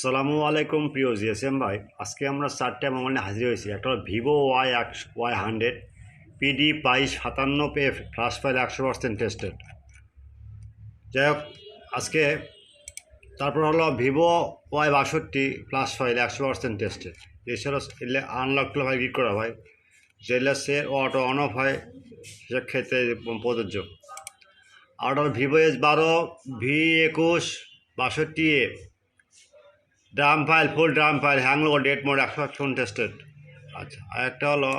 আসসালামু আলাইকুম প্রিয় জিএসএম ভাই, আজকে আমরা 4টে মোবাইল নিয়ে হাজির হয়েছি। একটা হলো Vivo Y100 PD1818F flush file 100% tested. যাই হোক, আজকে তারপর হলো Vivo Y62 flash file 100% tested. এছাড়াও আনলক ভাই রিড করা ভাই, যেগুলো সে অটো অন অফ হয় সেক্ষেত্রে প্রযোজ্য। আর হলো Vivo S12 V2162A drum file, ফুল drum file, hang logo, date mode 100% tested. আচ্ছা, আর একটা হলো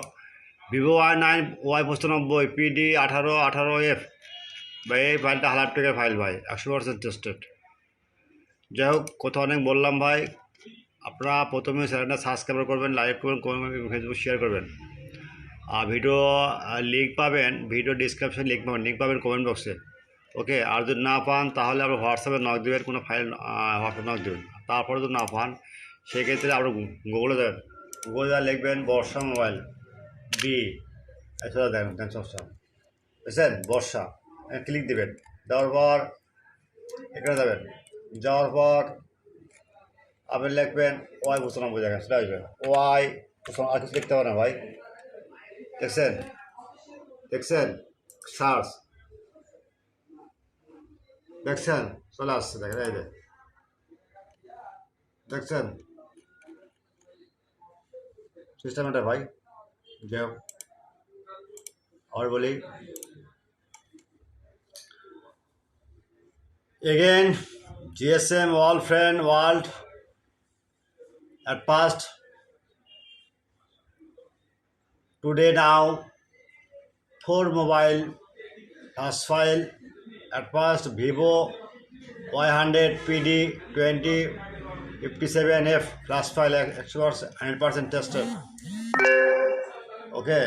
ভিভো Y95 PD1818F ভাই, এই ফাইলটা হালাপটেকের ফাইল ভাই, 100% টেস্টেড। যাই হোক, কোথাও অনেক বললাম ভাই, আপনারা প্রথমে চ্যানেলটা সাবস্ক্রাইব করবেন, লাইক করবেন, ফেসবুক শেয়ার করবেন। আর ভিডিও লিঙ্ক পাবেন, ভিডিও ডিসক্রিপশন লিঙ্ক পাবেন কমেন্ট বক্সে। ওকে, আর যদি না পান তাহলে আপনার হোয়াটসঅ্যাপে নক দেবেন, কোনো ফাইল হোয়াটসঅ্যাপ নক দেবেন। তারপরে যদি না পান সেক্ষেত্রে আপনার গুগলে দেবেন, গুগলে যা লিখবেন বর্ষা মোবাইল বি, এছাড়া দেখেন সবসময় বুঝছেন বর্ষা, ক্লিক দেবেন। দেওয়ার পর এখানে যাবেন, যাওয়ার পর আপনি লিখবেন Y95 জায়গায় সেটা আসবে Y95, আর কিছু লিখতে হবে না ভাই। দেখছেন সার্চ, দেখছেন চলে আসছে, দেখেন এই যে দেখছেন সিস্টেম এটা ভাই। যাই হোক, আর বলি again, GSM all friend world at past today now 4 mobile flash file at past Vivo Y100 PD2057F flash file 100% tested. Okay,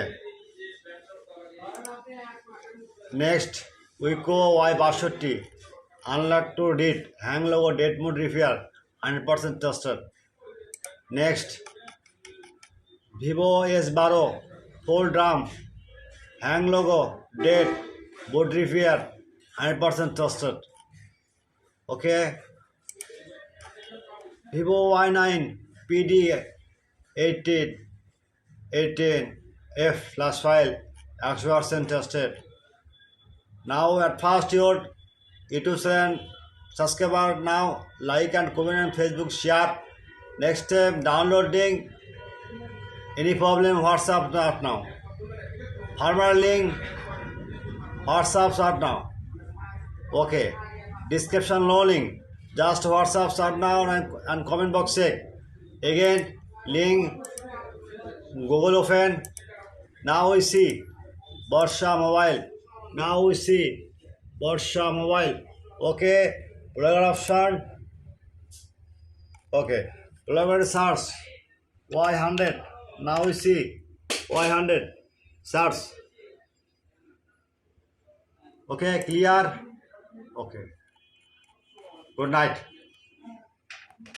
next VIVO Y62 unlock to read, hang logo, date mode repair 100% tested. Next Vivo S12 full drum, hang logo, date, board repair 100% tested. Okay, Vivo Y9 PD1818F flash file 100% tested. Now at first your YouTube channel subscriber, now like and comment on Facebook, share. Next time downloading, any problem WhatsApp start now. Firmware link WhatsApp start now. Okay, description no link, just WhatsApp start now and comment box check. Again link Google open. Now we see Borsha mobile. Now we see Borsha mobile. Okay, plugger option. Okay, plugger search Y100. Now we see Y100 search. Okay, clear. Okay, good night.